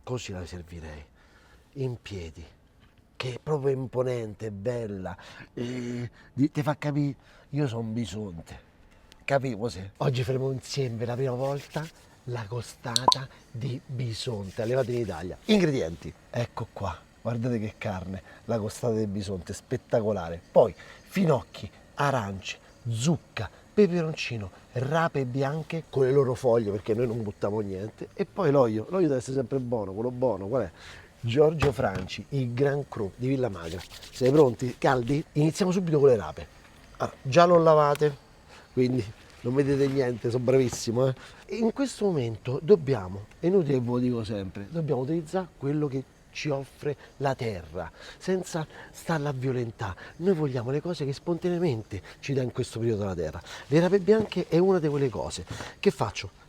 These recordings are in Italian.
così la servirei, in piedi, che è proprio imponente, bella, ti fa capire, io sono un bisonte, capivo se. Oggi faremo insieme per la prima volta la costata di bisonte allevata in Italia. Ingredienti, ecco qua, guardate che carne, la costata di bisonte, spettacolare. Poi finocchi, arance, zucca, peperoncino, rape bianche con le loro foglie perché noi non buttiamo niente e poi l'olio deve essere sempre buono, quello buono, qual è? Giorgio Franci, il Gran Cru di Villa Magra. Siete pronti? Caldi? Iniziamo subito con le rape. Allora, già l'ho lavate, quindi non vedete niente, sono bravissimo. E in questo momento dobbiamo, è inutile che ve lo dico sempre, dobbiamo utilizzare quello che ci offre la terra, senza starla a violentare. Noi vogliamo le cose che spontaneamente ci dà in questo periodo la terra. Le rape bianche è una di quelle cose. Che faccio?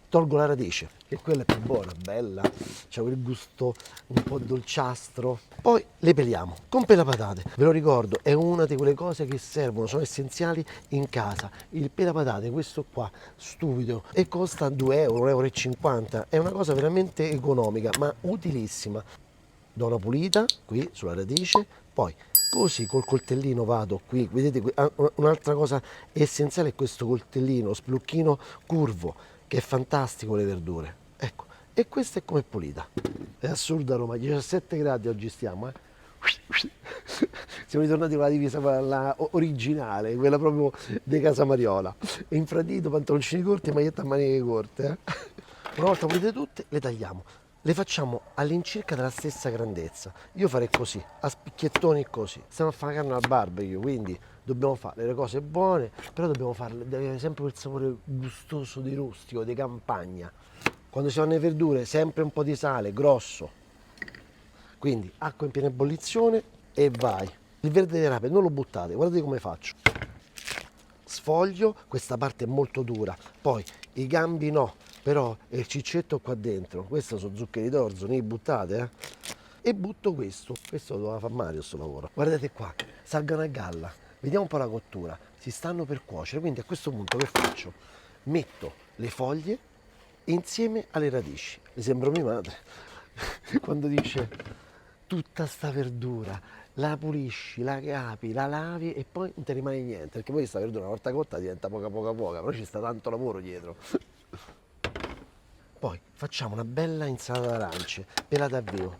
Tolgo la radice, che quella è più buona, bella, c'ha quel gusto un po' dolciastro. Poi le peliamo con pelapatate. Ve lo ricordo, è una di quelle cose che servono, sono essenziali in casa. Il pelapatate, questo qua, stupido, e costa 2 euro, 1,50 euro. È una cosa veramente economica, ma utilissima. Do una pulita qui sulla radice, poi così col coltellino vado qui, vedete un'altra cosa essenziale è questo coltellino, splucchino curvo, che è fantastico le verdure. Ecco, e questa è come pulita. È assurda Roma, 17 gradi oggi stiamo, eh. Siamo ritornati con la divisa quella originale, quella proprio di Casa Mariola. Infradito, pantaloncini corti e maglietta a maniche corte, eh. Una volta pulite tutte, le tagliamo. Le facciamo all'incirca della stessa grandezza. Io farei così, a spicchiettoni così. Stiamo a fare carne al barbecue, quindi dobbiamo fare le cose buone, però dobbiamo farle, deve avere sempre quel sapore gustoso di rustico, di campagna. Quando si fanno le verdure, sempre un po' di sale, grosso. Quindi acqua in piena ebollizione e vai. Il verde delle rape non lo buttate, guardate come faccio. Sfoglio, questa parte è molto dura, poi i gambi no, però è il ciccetto qua dentro, questo sono zuccheri d'orzo, ne buttate, e butto questo lo doveva fare Mario sto lavoro. Guardate qua, salgono a galla, vediamo un po' la cottura, si stanno per cuocere, quindi a questo punto che faccio? Metto le foglie insieme alle radici, mi sembra mia madre, quando dice tutta sta verdura, la pulisci, la capi, la lavi e poi non ti rimane niente, perché poi questa verdura una volta cotta diventa poca, però ci sta tanto lavoro dietro. Poi facciamo una bella insalata d'arance, pelata a vivo.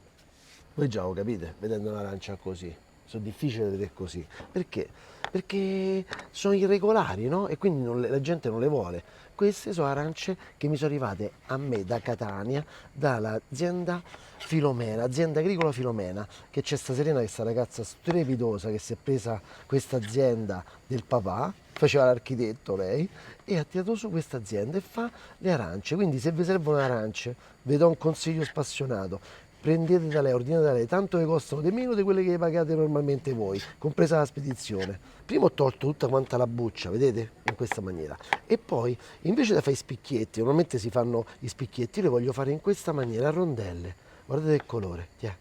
Voi già lo capite, vedendo un'arancia così, sono difficili da vedere così. Perché? Perché sono irregolari, no? E quindi la gente non le vuole. Queste sono arance che mi sono arrivate a me da Catania, dall'azienda Filomena, azienda agricola Filomena, che c'è sta Serena, questa ragazza strepidosa che si è presa questa azienda del papà, faceva l'architetto lei, e ha tirato su questa azienda e fa le arance. Quindi se vi servono arance, vi do un consiglio spassionato. Prendete da lei, ordinate da lei, tanto che costano di meno di quelle che pagate normalmente voi, compresa la spedizione. Prima ho tolto tutta quanta la buccia, vedete? In questa maniera. E poi, invece di fare i spicchietti, normalmente si fanno i spicchietti, io li voglio fare in questa maniera, a rondelle. Guardate il colore, tiè.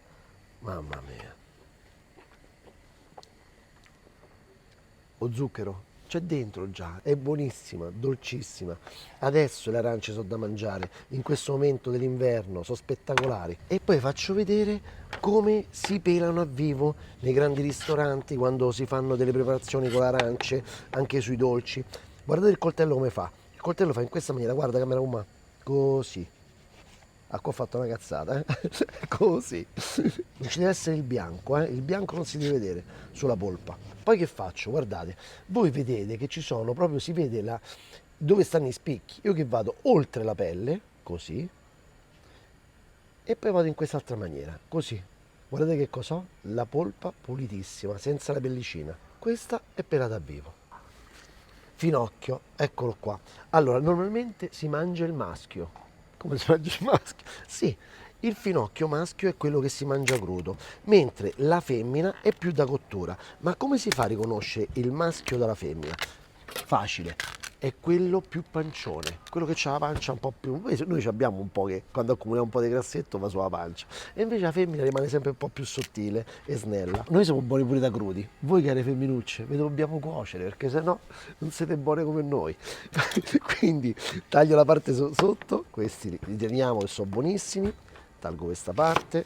Mamma mia. O zucchero? C'è dentro già, è buonissima, dolcissima. Adesso le arance sono da mangiare, in questo momento dell'inverno, sono spettacolari. E poi faccio vedere come si pelano a vivo nei grandi ristoranti quando si fanno delle preparazioni con le arance, anche sui dolci. Guardate il coltello come fa. Il coltello fa in questa maniera, guarda camera umana, così. Ah, qua ho fatto una cazzata, così. Non ci deve essere il bianco, il bianco non si deve vedere sulla polpa. Poi che faccio? Guardate, voi vedete che ci sono, proprio si vede dove stanno i spicchi. Io che vado oltre la pelle, così, e poi vado in quest'altra maniera, così. Guardate che cos'ho? La polpa pulitissima, senza la pellicina. Questa è pelata a vivo. Finocchio, eccolo qua. Allora, normalmente si mangia il maschio. Come si mangia il maschio? Sì, il finocchio maschio è quello che si mangia crudo, mentre la femmina è più da cottura. Ma come si fa a riconoscere il maschio dalla femmina? Facile. è quello più pancione, quello che ha la pancia un po' più... Noi abbiamo un po' che quando accumuliamo un po' di grassetto va sulla pancia, e invece la femmina rimane sempre un po' più sottile e snella. Noi siamo buoni pure da crudi, voi care femminucce vi dobbiamo cuocere perché sennò non siete buone come noi. Quindi taglio la parte sotto, questi li teniamo che sono buonissimi, tolgo questa parte.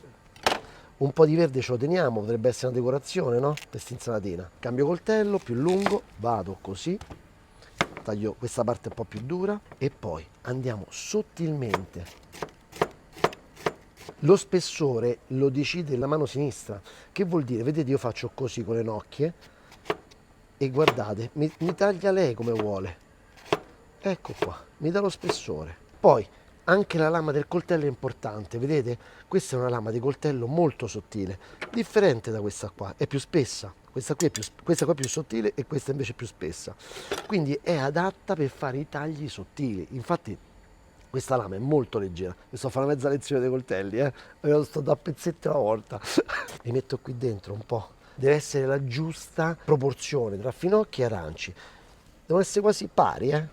Un po' di verde ce lo teniamo, potrebbe essere una decorazione, no? Questa insalatina. Cambio coltello, più lungo, vado così, taglio questa parte un po' più dura e poi andiamo sottilmente. Lo spessore lo decide la mano sinistra, che vuol dire, vedete io faccio così con le nocchie e guardate, mi taglia lei come vuole. Ecco qua, mi dà lo spessore. Poi anche la lama del coltello è importante, vedete? Questa è una lama di coltello molto sottile, differente da questa qua, è più spessa. Questa qua è più sottile e questa invece è più spessa. Quindi è adatta per fare i tagli sottili. Infatti questa lama è molto leggera. Mi sto a fare una mezza lezione dei coltelli, Io sto da pezzetti alla volta. Li metto qui dentro un po'. Deve essere la giusta proporzione tra finocchi e aranci. Devono essere quasi pari,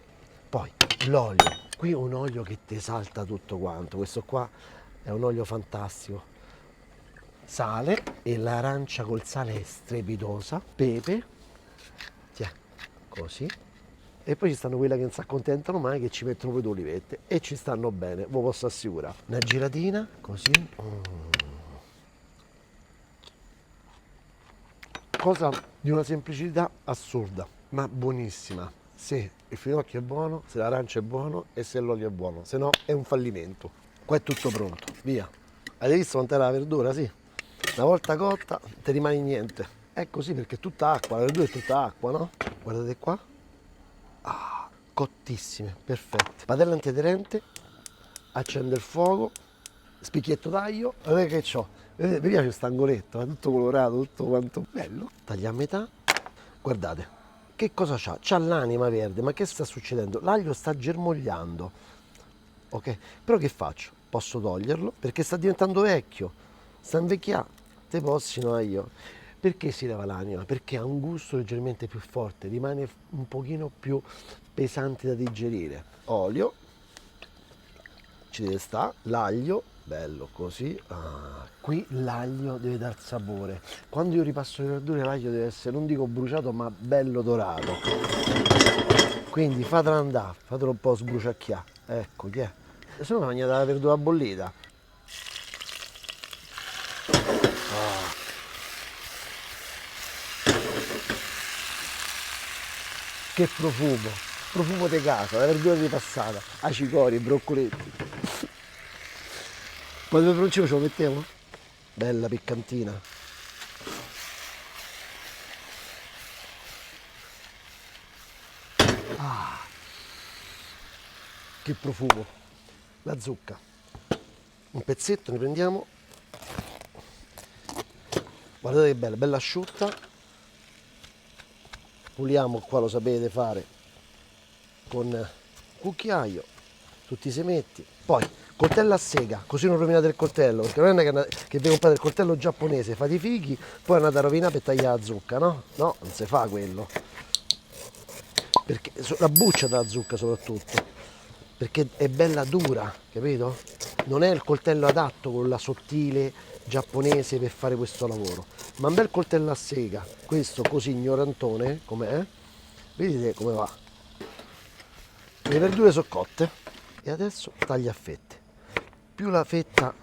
Poi l'olio. Qui un olio che ti salta tutto quanto. Questo qua è un olio fantastico. Sale, e l'arancia col sale è strepitosa. Pepe. Tiè, così. E poi ci stanno quelle che non si accontentano mai, che ci mettono poi due olivette e ci stanno bene, ve lo posso assicurare. Una giratina, così. Cosa di una semplicità assurda, ma buonissima. Se il finocchio è buono, se l'arancia è buono e se l'olio è buono, se no è un fallimento. Qua è tutto pronto, via. Avete visto quant'è la verdura? Sì. Una volta cotta, non ti rimane niente. È così perché è tutta acqua, la verdura è tutta acqua, no? Guardate qua. Cottissime, perfette. Padella antiaderente, accendo il fuoco, spicchietto d'aglio, vedete che c'ho. Vedete, mi piace questo angoletto, è tutto colorato, tutto quanto bello. Taglio a metà, guardate, che cosa c'ha? C'ha l'anima verde, ma che sta succedendo? L'aglio sta germogliando, ok? Però che faccio? Posso toglierlo perché sta diventando vecchio, sta invecchiando, te posso no io. Perché si leva l'anima? Perché ha un gusto leggermente più forte, rimane un pochino più pesante da digerire. Olio, ci deve stare, l'aglio, bello così. Qui l'aglio deve dar sapore. Quando io ripasso le verdure l'aglio deve essere, non dico bruciato, ma bello dorato. Quindi fatelo andare, fatelo un po' sbruciacchiare. Ecco, che è? Se no mi mangiate la verdura bollita. Che profumo di casa, la verdura ripassata, acicori, broccoletti. Poi il peperoncino ce lo mettiamo? Bella piccantina. Che profumo. La zucca. Un pezzetto ne prendiamo. Guardate che bella, bella asciutta. Puliamo, qua lo sapete fare con cucchiaio, tutti i semetti. Poi coltello a sega, così non rovinate il coltello, perché non è che vi comprate il coltello giapponese, fate i fighi, poi andate a rovinare per tagliare la zucca, no? No, non si fa quello. Perché la buccia della zucca soprattutto, perché è bella dura, capito? Non è il coltello adatto con la sottile giapponese per fare questo lavoro, ma un bel coltello a sega, questo così ignorantone com'è, vedete come va. Le verdure sono cotte e adesso taglio a fette. Più la fetta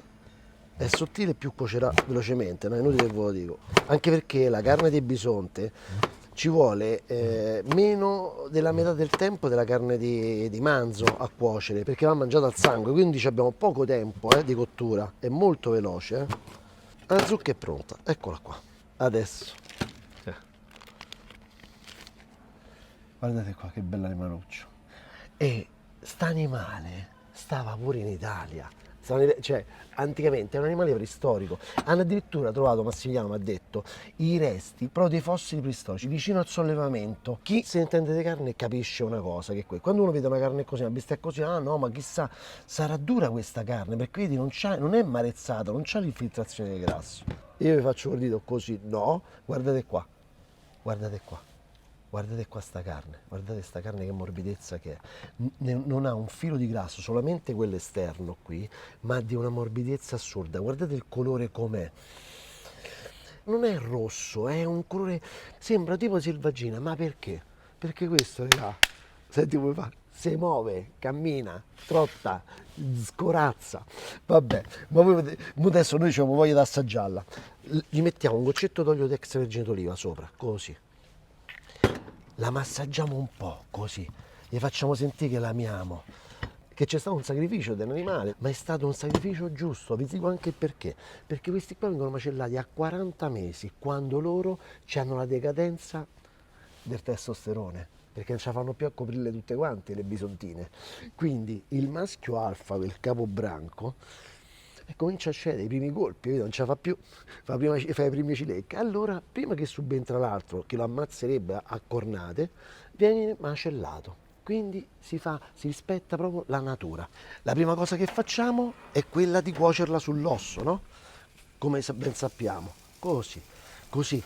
è sottile più cuocerà velocemente, no? È inutile che ve lo dico, anche perché la carne di bisonte ci vuole meno della metà del tempo della carne di manzo a cuocere, perché va mangiata al sangue, quindi abbiamo poco tempo di cottura, è molto veloce. La zucca è pronta, eccola qua. Adesso guardate qua che bella animaluccio. E sta animale stava pure in Italia. Cioè, anticamente è un animale preistorico. Hanno addirittura trovato, Massimiliano mi ha detto, i resti proprio dei fossili preistorici vicino al sollevamento. Chi se ne intende di carne capisce una cosa, che quando uno vede una carne così, una bistecca così, ah no, ma chissà, sarà dura questa carne, perché vedi non è marezzata, non c'ha l'infiltrazione di grasso. Io vi faccio un dito così, no, guardate qua, guardate qua. Guardate qua sta carne, guardate sta carne che morbidezza che è. Non ha un filo di grasso, solamente quello esterno qui, ma di una morbidezza assurda. Guardate il colore com'è. Non è rosso, è un colore, sembra tipo selvaggina, ma perché? Perché questo, raga, senti come fa? Si muove, cammina, trotta, scorazza. Vabbè, ma mo adesso noi abbiamo voglia di assaggiarla. Gli mettiamo un goccetto d'olio d'extravergine d'oliva sopra, così. La massaggiamo un po', così. Gli facciamo sentire che l'amiamo. Che c'è stato un sacrificio dell'animale, ma è stato un sacrificio giusto. Vi dico anche il perché. Perché questi qua vengono macellati a 40 mesi, quando loro hanno la decadenza del testosterone, perché non ce la fanno più a coprirle tutte quante le bisontine. Quindi il maschio alfa del capobranco e comincia a scendere i primi colpi, vedi, non ce la fa più, fa i primi cilecchi. Allora, prima che subentra l'altro, che lo ammazzerebbe a cornate, viene macellato. Quindi si rispetta proprio la natura. La prima cosa che facciamo è quella di cuocerla sull'osso, no? Come ben sappiamo. Così, così.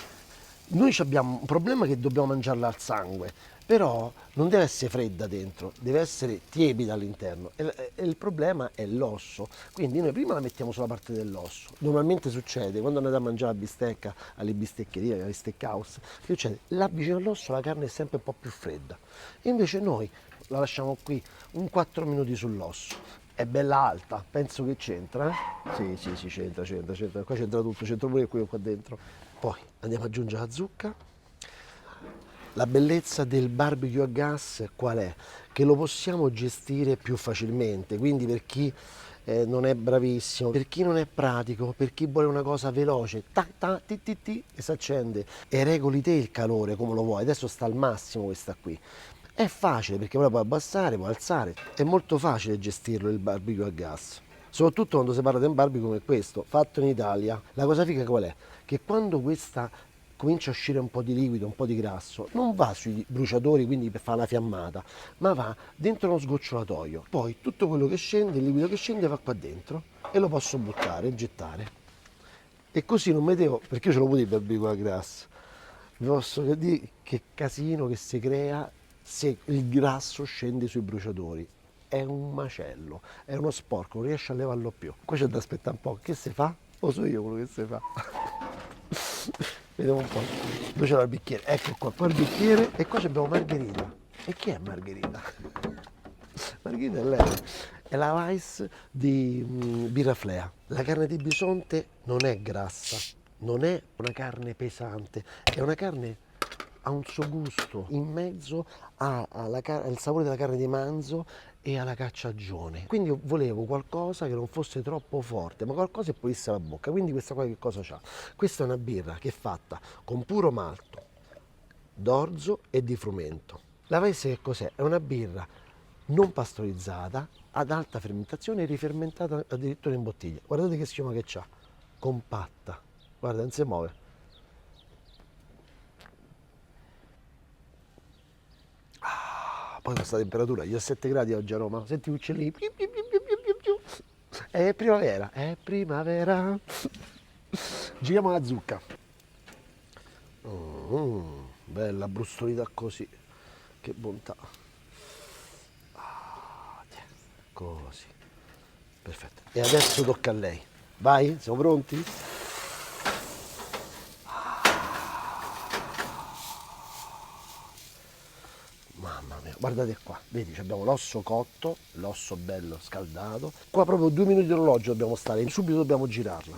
Noi abbiamo un problema che dobbiamo mangiarla al sangue, però non deve essere fredda dentro, deve essere tiepida all'interno e il problema è l'osso. Quindi noi prima la mettiamo sulla parte dell'osso. Normalmente succede quando andate a mangiare la bistecca alle bisteccherie, alle steakhouse, che succede? Là vicino all'osso la carne è sempre un po' più fredda. E invece noi la lasciamo qui un 4 minuti sull'osso. È bella alta, penso che c'entra, eh? Sì, c'entra. Qua c'entra tutto, c'entra pure quello qua dentro. Poi andiamo ad aggiungere la zucca. La bellezza del barbecue a gas qual è? Che lo possiamo gestire più facilmente, quindi per chi non è bravissimo, per chi non è pratico, per chi vuole una cosa veloce, ti, e si accende e regoli te il calore come lo vuoi. Adesso sta al massimo questa qui. È facile perché poi la puoi abbassare, puoi alzare, è molto facile gestirlo il barbecue a gas. Soprattutto quando si parla di un barbecue come questo, fatto in Italia. La cosa figa qual è? Che quando questa comincia a uscire un po' di liquido, un po' di grasso, non va sui bruciatori, quindi per fare la fiammata, ma va dentro uno sgocciolatoio. Poi tutto quello che scende, il liquido che scende va qua dentro e lo posso buttare, gettare. E così non mi devo, perché io ce lo potevo il barbecue a grasso, vi posso dire che casino che si crea se il grasso scende sui bruciatori. È un macello, è uno sporco, non riesce a levarlo più. Qua c'è da aspettare un po', che si fa? Lo so io quello che si fa. Vediamo un po'. Dove c'era il bicchiere? Ecco qua il bicchiere e qua abbiamo Margherita. E chi è Margherita? Margherita è lei. È la Weiss di Birraflea. La carne di bisonte non è grassa, non è una carne pesante, è una carne ha un suo gusto, in mezzo al sapore della carne di manzo e alla cacciagione. Quindi io volevo qualcosa che non fosse troppo forte, ma qualcosa che pulisse la bocca. Quindi questa qua che cosa c'ha? Questa è una birra che è fatta con puro malto, d'orzo e di frumento. La Weiss che cos'è? È una birra non pastorizzata, ad alta fermentazione e rifermentata addirittura in bottiglia. Guardate che schiuma che c'ha, compatta. Guarda, non si muove. Poi questa temperatura, 17 gradi oggi a Roma, senti gli uccellini, piu, piu, piu, piu, piu, piu, piu. È primavera, è primavera. Giriamo la zucca. Bella brustolita così, che bontà. Così, perfetto. E adesso tocca a lei. Vai, siamo pronti? Mamma mia, guardate qua, vedi, abbiamo l'osso cotto, l'osso bello scaldato. Qua proprio 2 minuti di orologio dobbiamo stare, subito dobbiamo girarla.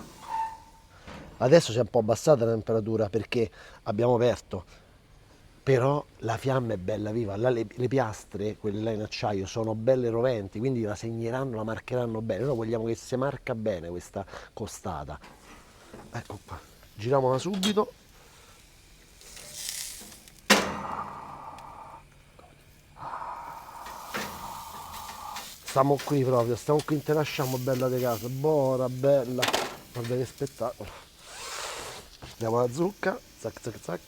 Adesso si è un po' abbassata la temperatura perché abbiamo aperto, però la fiamma è bella viva. Là le piastre, quelle là in acciaio, sono belle roventi, quindi la segneranno, la marcheranno bene. Noi vogliamo che si marca bene questa costata. Ecco qua, giriamola subito. Stiamo qui proprio, stiamo qui, te lasciamo bella di casa, buona, bella. Guarda che spettacolo. Diamo la zucca, zac zac zac.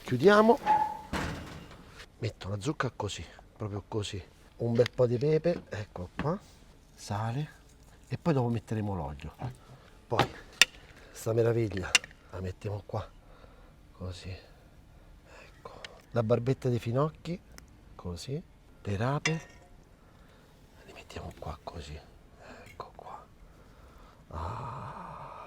Chiudiamo. Metto la zucca così, proprio così. Un bel po' di pepe, ecco qua, sale. E poi dopo metteremo l'olio. Poi, sta meraviglia, la mettiamo qua, così, ecco. La barbetta dei finocchi, così. Le rape, le mettiamo qua, così. Ecco qua.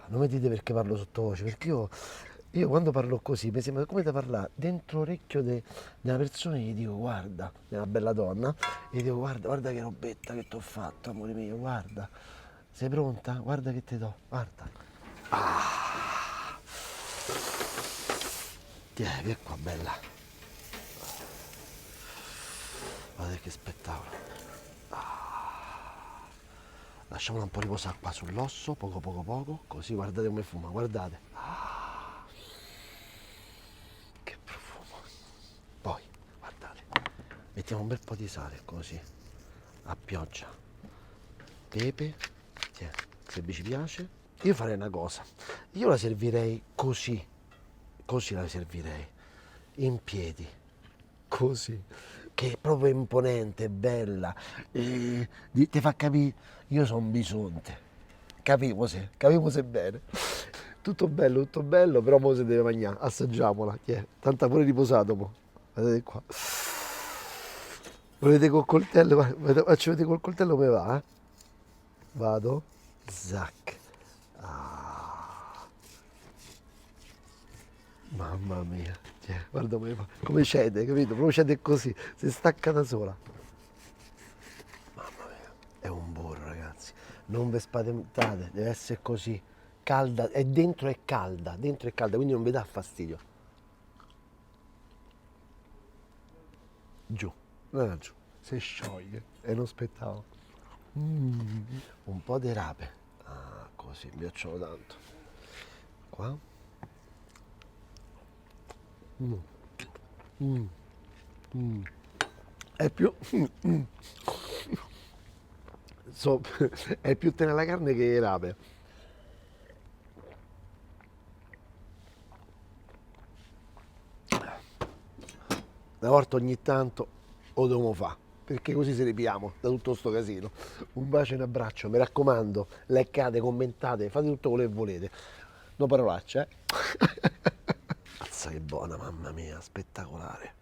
Non mi dite perché parlo sottovoce, perché io quando parlo così mi sembra come da parlare dentro l'orecchio della persona e gli dico guarda, è una bella donna, e gli dico guarda, guarda che robetta che ti ho fatto, amore mio, guarda, sei pronta? Guarda che ti do, guarda. Tieni, che qua bella, guarda che spettacolo. Lasciamola un po' riposare qua sull'osso, poco poco poco, così guardate come fuma, guardate. Che profumo. Poi, guardate, mettiamo un bel po' di sale, così, a pioggia. Pepe, tieni, se vi ci piace. Io farei una cosa, io la servirei così, così la servirei, in piedi, così, che è proprio imponente, bella, ti fa capire, io sono un bisonte, capiamo se bene. Tutto bello, però mo si deve mangiare, assaggiamola, tanta pure riposato mo. Vedete qua. Volete col coltello? Faccio vedere col coltello come va, eh? Vado, zac. Mamma mia, guarda come cede, capito? Proprio cede così, si stacca da sola. Mamma mia, è un burro, ragazzi. Non vi spaventate, deve essere così. Calda, e dentro è calda, quindi non vi dà fastidio. Giù, giù, si scioglie, è uno spettacolo. Un po' di rape. Ah, così, mi piacciono tanto. Qua. È più... è più tenera la carne che le rape. Una volta ogni tanto lo dobbiamo fare, perché così se ne piamo da tutto sto casino. Un bacio e un abbraccio, mi raccomando, leccate, commentate, fate tutto quello che volete. No parolacce, eh? Mazza che buona, mamma mia, spettacolare.